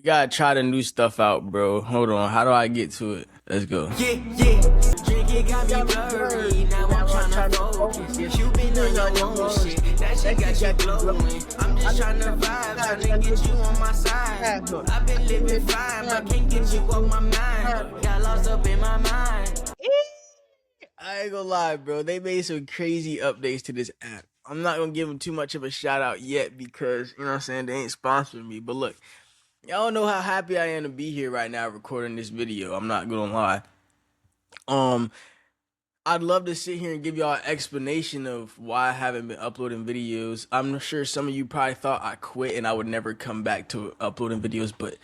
Gotta try the new stuff out, bro. Hold on. How do I get to it? Let's go. Yeah, yeah. Drinking got me blurry. Now I'm tryna focus. You been on your own shit. That shit got you glowing. I'm just tryna vibe, tryna get you on my side. I've been living fine, but can't get you off my mind. Got lost up in my mind. I ain't gonna lie, bro. They made some crazy updates to this app. I'm not gonna give them too much of a shout out yet because, you know what I'm saying, they ain't sponsoring me. But look, y'all know how happy I am to be here right now recording this video. I'm not gonna lie. I'd love to sit here and give y'all an explanation of why I haven't been uploading videos. I'm sure some of you probably thought I quit and I would never come back to uploading videos, but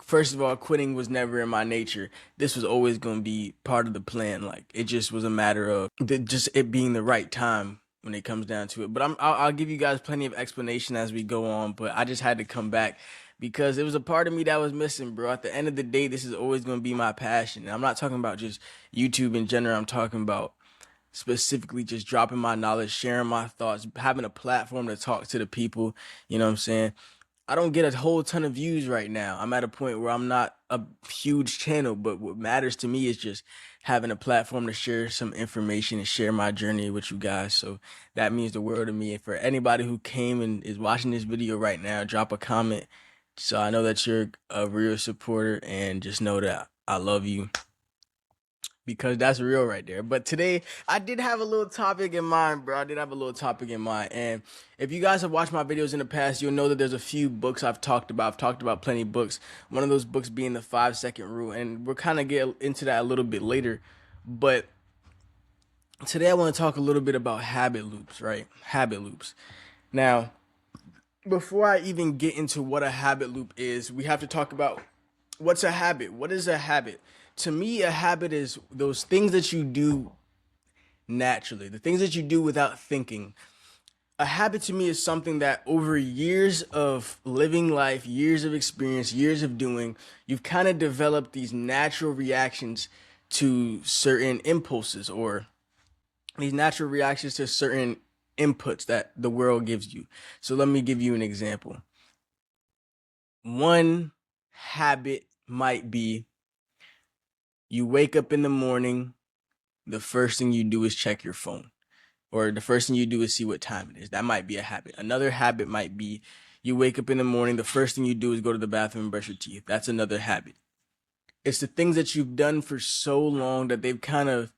first of all, quitting was never in my nature. This was always going to be part of the plan. Like, it just was a matter of just it being the right time when it comes down to it. But I'll give you guys plenty of explanation as we go on, but I just had to come back because it was a part of me that was missing, bro. At the end of the day, this is always going to be my passion. And I'm not talking about just YouTube in general. I'm talking about specifically just dropping my knowledge, sharing my thoughts, having a platform to talk to the people. You know what I'm saying? I don't get a whole ton of views right now. I'm at a point where I'm not a huge channel, but what matters to me is just having a platform to share some information and share my journey with you guys. So that means the world to me. And for anybody who came and is watching this video right now, drop a comment so I know that you're a real supporter, and just know that I love you, because that's real right there. But today I did have a little topic in mind, bro. I did have a little topic in mind. And if you guys have watched my videos in the past, you'll know that there's a few books I've talked about. I've talked about plenty of books. One of those books being the 5-second rule. And we'll kind of get into that a little bit later. But today I want to talk a little bit about habit loops, right? Habit loops. Now, before I even get into what a habit loop is, we have to talk about what's a habit. What is a habit? To me, a habit is those things that you do naturally, the things that you do without thinking. A habit to me is something that over years of living life, years of experience, years of doing, you've kind of developed these natural reactions to certain impulses, or these natural reactions to certain inputs that the world gives you. So let me give you an example. One habit might be you wake up in the morning, the first thing you do is check your phone, or the first thing you do is see what time it is. That might be a habit. Another habit might be you wake up in the morning, the first thing you do is go to the bathroom and brush your teeth. That's another habit. It's the things that you've done for so long that they've kind of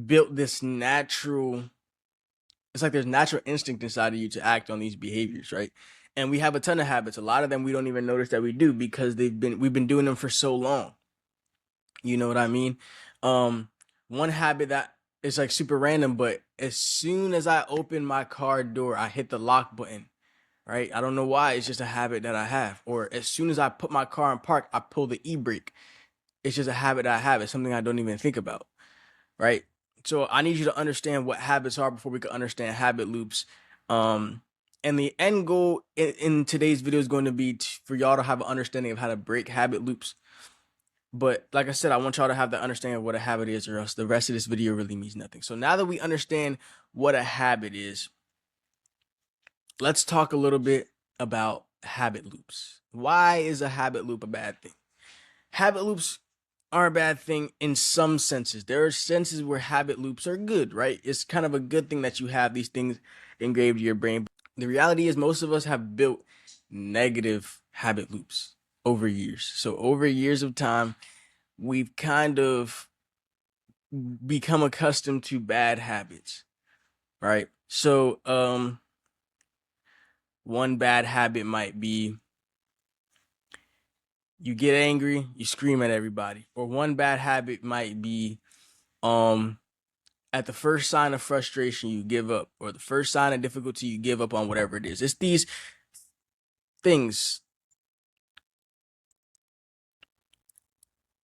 built this natural, it's like there's natural instinct inside of you to act on these behaviors, right? And we have a ton of habits. A lot of them we don't even notice that we do because we've been doing them for so long. You know what I mean? One habit that is like super random, but as soon as I open my car door, I hit the lock button, right? I don't know why. It's just a habit that I have. Or as soon as I put my car in park, I pull the e-brake. It's just a habit that I have. It's something I don't even think about, right? So I need you to understand what habits are before we can understand habit loops. And the end goal in today's video is going to be for y'all to have an understanding of how to break habit loops. But like I said, I want y'all to have the understanding of what a habit is, or else the rest of this video really means nothing. So now that we understand what a habit is, let's talk a little bit about habit loops. Why is a habit loop a bad thing? Habit loops are a bad thing in some senses. There are senses where habit loops are good, right? It's kind of a good thing that you have these things engraved in your brain. The reality is most of us have built negative habit loops over years. So over years of time, we've kind of become accustomed to bad habits, right? So one bad habit might be you get angry, you scream at everybody. Or one bad habit might be at the first sign of frustration, you give up, or the first sign of difficulty, you give up on whatever it is. It's these things.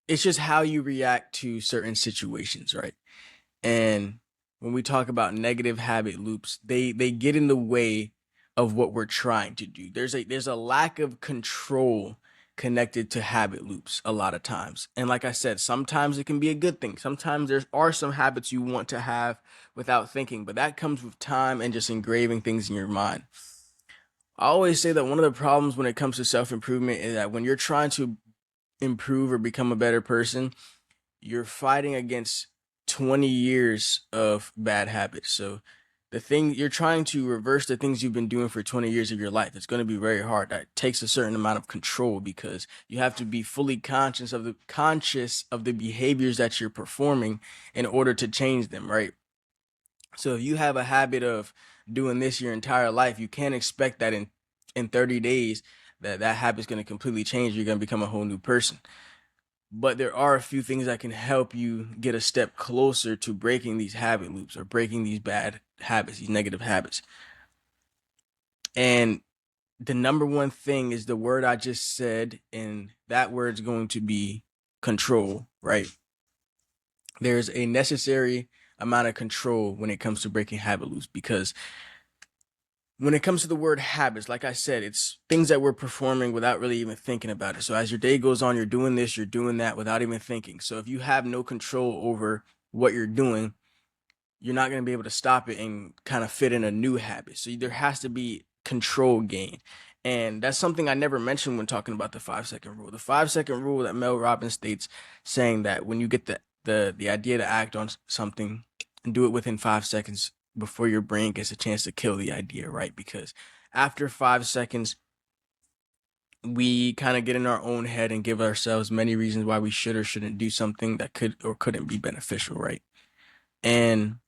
It's just how you react to certain situations, right? And when we talk about negative habit loops, they get in the way of what we're trying to do. There's a lack of control connected to habit loops a lot of times. And like I said, sometimes it can be a good thing. Sometimes there are some habits you want to have without thinking, but that comes with time and just engraving things in your mind. I always say that one of the problems when it comes to self-improvement is that when you're trying to improve or become a better person, you're fighting against 20 years of bad habits. So the thing you're trying to reverse the things you've been doing for 20 years of your life. It's going to be very hard. That takes a certain amount of control because you have to be fully conscious of the behaviors that you're performing in order to change them, right? So if you have a habit of doing this your entire life, you can't expect that in 30 days that habit's going to completely change. You're going to become a whole new person. But there are a few things that can help you get a step closer to breaking these habit loops or breaking these bad habits, these negative habits. And the number one thing is the word I just said, and that word's going to be control, right? There's a necessary amount of control when it comes to breaking habit loops because when it comes to the word habits, like I said, it's things that we're performing without really even thinking about it. So as your day goes on, you're doing this, you're doing that without even thinking. So if you have no control over what you're doing, you're not going to be able to stop it and kind of fit in a new habit. So there has to be control gain. And that's something I never mentioned when talking about the 5 second rule. The 5 second rule that Mel Robbins states, saying that when you get the idea to act on something and do it within 5 seconds before your brain gets a chance to kill the idea, right? Because after 5 seconds, we kind of get in our own head and give ourselves many reasons why we should or shouldn't do something that could or couldn't be beneficial, right? And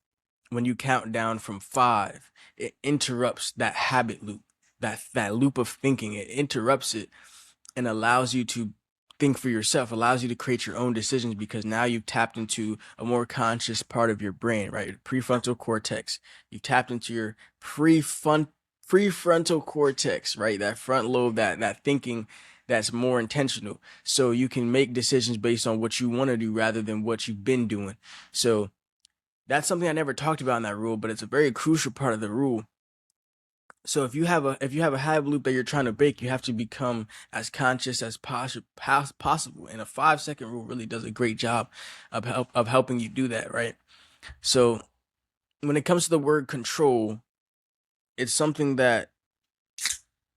when you count down from 5, it interrupts that habit loop, that loop of thinking. It interrupts it and allows you to think for yourself, allows you to create your own decisions because now you've tapped into a more conscious part of your brain, right? Your prefrontal cortex. You've tapped into your prefrontal cortex, right? That front lobe, that thinking that's more intentional. So you can make decisions based on what you want to do rather than what you've been doing. So that's something I never talked about in that rule, but it's a very crucial part of the rule. So if you have a habit loop that you're trying to break, you have to become as conscious as possible. And a 5 second rule really does a great job of helping you do that, right? So when it comes to the word control, it's something that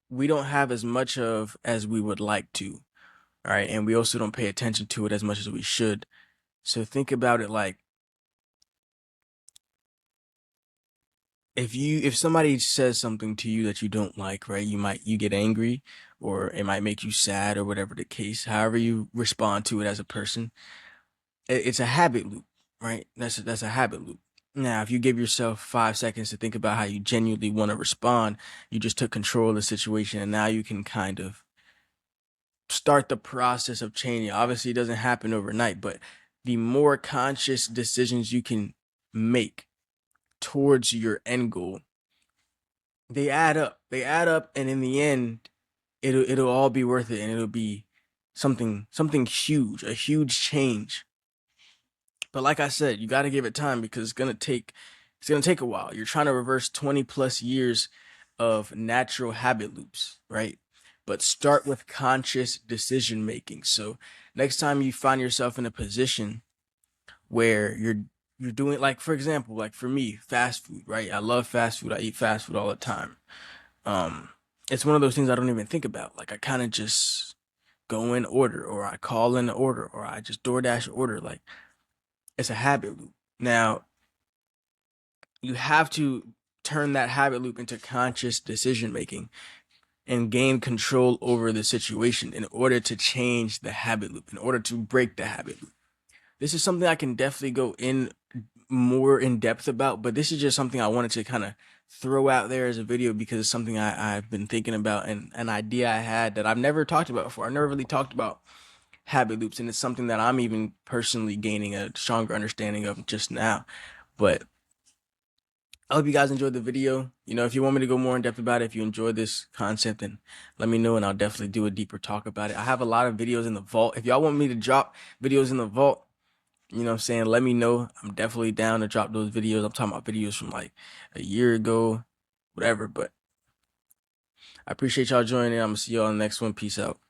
we don't have as much of as we would like to, all right? And we also don't pay attention to it as much as we should. So think about it like if somebody says something to you that you don't like, right? You get angry or it might make you sad or whatever the case, however you respond to it as a person. It's a habit loop, right? That's a habit loop. Now, if you give yourself 5 seconds to think about how you genuinely want to respond, you just took control of the situation and now you can kind of start the process of changing. Obviously, it doesn't happen overnight, but the more conscious decisions you can make towards your end goal, they add up. They add up, and in the end, it'll all be worth it, and it'll be something huge, a huge change. But like I said, you got to give it time because it's gonna take a while. You're trying to reverse 20 plus years of natural habit loops, right? But start with conscious decision making. So next time you find yourself in a position where you're doing, like, for example, like for me, fast food, right? I love fast food. I eat fast food all the time. It's one of those things I don't even think about. Like I kind of just go in order or I call in the order or I just DoorDash order. Like it's a habit loop. Now, you have to turn that habit loop into conscious decision making and gain control over the situation in order to change the habit loop, in order to break the habit loop. This is something I can definitely go in more in depth about, but this is just something I wanted to kind of throw out there as a video because it's something I've been thinking about and an idea I had that I've never talked about before. I never really talked about habit loops, and it's something that I'm even personally gaining a stronger understanding of just now. But I hope you guys enjoyed the video. You know, if you want me to go more in depth about it, if you enjoyed this concept, then let me know and I'll definitely do a deeper talk about it. I have a lot of videos in the vault. If y'all want me to drop videos in the vault, you know what I'm saying, let me know. I'm definitely down to drop those videos. I'm talking about videos from like a year ago, whatever. But I appreciate y'all joining. I'm gonna see y'all in the next one. Peace out.